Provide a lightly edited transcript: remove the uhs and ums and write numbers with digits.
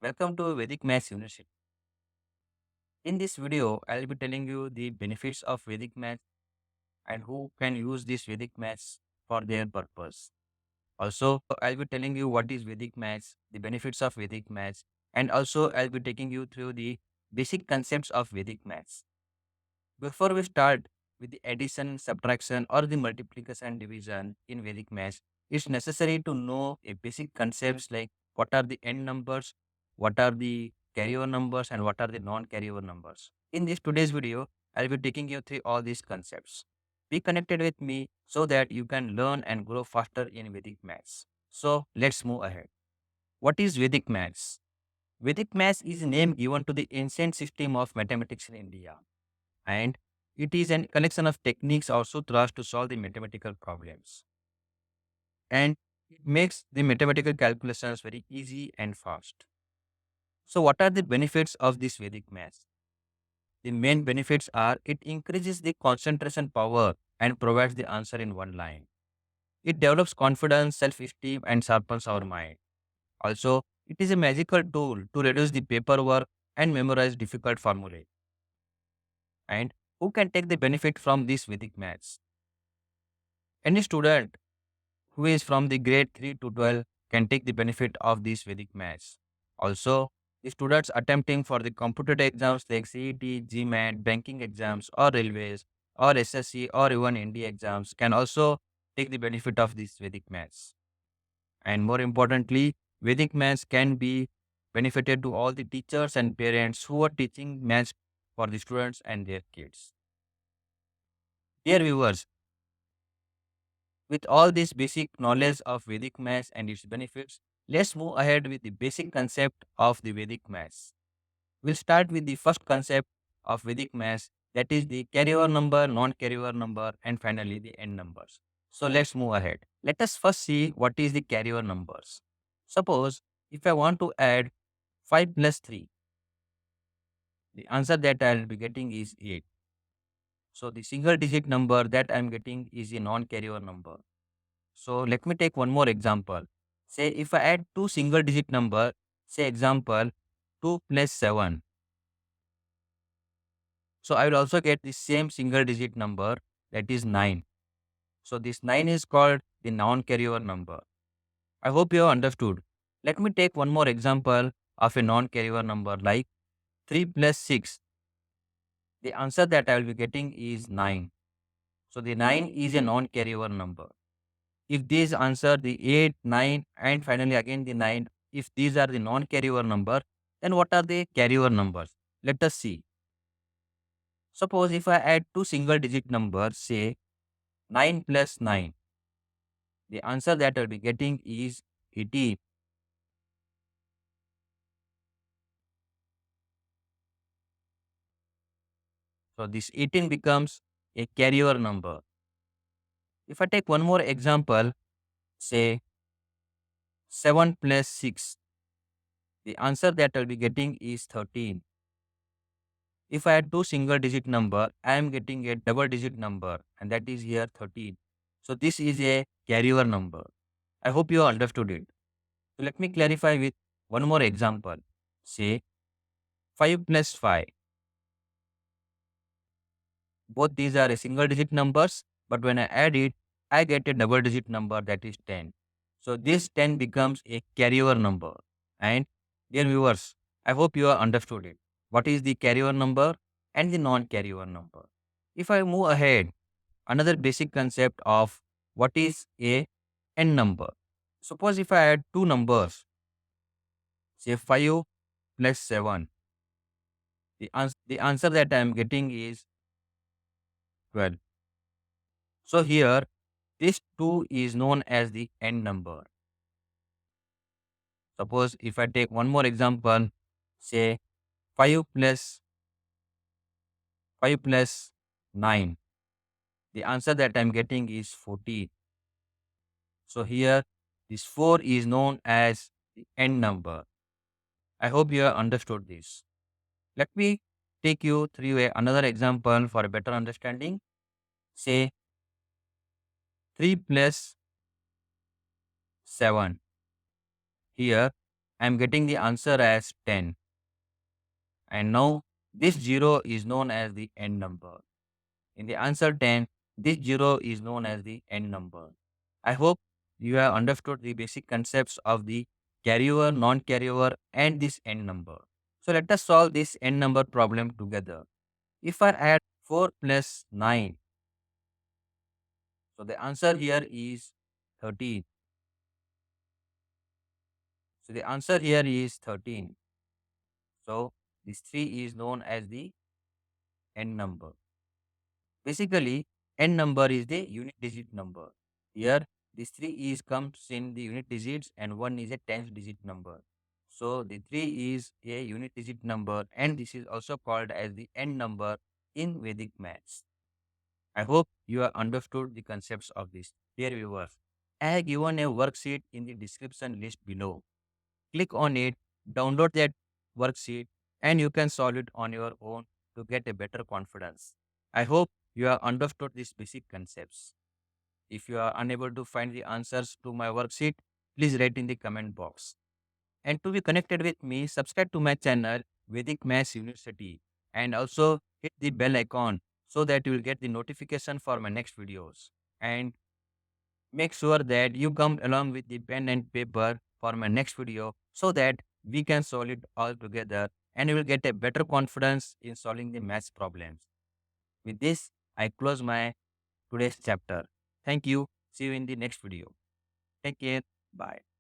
Welcome to Vedic Maths University. In this video, I'll be telling you the benefits of Vedic Maths and who can use this Vedic Maths for their purpose. Also, I'll be telling you what is Vedic Maths, the benefits of Vedic Maths, and also I'll be taking you through the basic concepts of Vedic Maths. Before we start with the addition, subtraction, or the multiplication and division in Vedic Maths, it's necessary to know a basic concepts like what are the end numbers, what are the carryover numbers, and what are the non-carryover numbers. In this today's video, I'll be taking you through all these concepts. Be connected with me so that you can learn and grow faster in Vedic Maths. So let's move ahead. What is Vedic Maths? Vedic Maths is a name given to the ancient system of mathematics in India, and it is a collection of techniques or sutras to solve the mathematical problems. And it makes the mathematical calculations very easy and fast. So, what are the benefits of this Vedic maths? The main benefits are it increases the concentration power and provides the answer in one line. It develops confidence, self esteem, and sharpens our mind. Also, it is a magical tool to reduce the paperwork and memorize difficult formulae. And who can take the benefit from this Vedic maths? Any student who is from the grade 3 to 12 can take the benefit of these Vedic maths. Also, the students attempting for the competitive exams like CET, GMAT, banking exams, or railways, or SSC, or even ND exams can also take the benefit of these Vedic maths. And more importantly, Vedic maths can be benefited to all the teachers and parents who are teaching maths for the students and their kids. Dear viewers, with all this basic knowledge of Vedic maths and its benefits, let's move ahead with the basic concept of the Vedic maths. We'll start with the first concept of Vedic maths, that is the carryover number, non-carryover number, and finally the end numbers. So let's move ahead. Let us first see what is the carryover numbers. Suppose if I want to add 5 plus 3, the answer that I'll be getting is 8. So the single digit number that I'm getting is a non-carryover number. So let me take one more example. Say if I add two single digit number, say example 2 plus 7. So I will also get the same single digit number, that is 9. So this 9 is called the non-carryover number. I hope you have understood. Let me take one more example of a non-carryover number like 3 plus 6. The answer that I will be getting is 9. So the 9 is a non-carryover number. If these answer the 8, 9 and finally again the 9, if these are the non-carryover number, then what are the carryover numbers? Let us see. Suppose if I add two single digit numbers, say 9 plus 9, the answer that I'll be getting is 18. So this 18 becomes a carryover number. If I take one more example, say 7 plus 6, the answer that I'll be getting is 13. If I add two single digit number, I am getting a double digit number and that is here 13. So this is a carryover number. I hope you understood it. So let me clarify with one more example. Say 5 plus 5. Both these are a single digit numbers, but when I add it, I get a double digit number, that is 10. So this 10 becomes a carryover number. And dear viewers, I hope you have understood it. What is the carryover number and the non-carryover number? If I move ahead, another basic concept of what is a n number. Suppose if I add two numbers, say 5 plus 7, the answer that I am getting is 12. So here, this 2 is known as the n number. Suppose if I take one more example, say 5 plus 5 plus 9, the answer that I am getting is 14. So here, this 4 is known as the n number. I hope you have understood this. Let me take you through another example for a better understanding. Say 3 plus 7. Here, I am getting the answer as 10. And now this 0 is known as the end number. In the answer 10, this 0 is known as the end number. I hope you have understood the basic concepts of the carryover, non-carryover and this end number. So let us solve this end number problem together. If I add 4 plus 9, so the answer here is 13. So the answer here is 13. So this 3 is known as the end number. Basically, n number is the unit digit number. Here, this 3 is comes in the unit digits and 1 is a tens digit number. So, the 3 is a unit digit number and this is also called as the n number in Vedic Maths. I hope you have understood the concepts of this. Dear viewers, I have given a worksheet in the description list below. Click on it, download that worksheet, and you can solve it on your own to get a better confidence. I hope you have understood these basic concepts. If you are unable to find the answers to my worksheet, please write in the comment box. And to be connected with me, subscribe to my channel, Vedic Maths University, and also hit the bell icon so that you will get the notification for my next videos. And make sure that you come along with the pen and paper for my next video so that we can solve it all together and you will get a better confidence in solving the maths problems. With this, I close my today's chapter. Thank you. See you in the next video. Take care. Bye.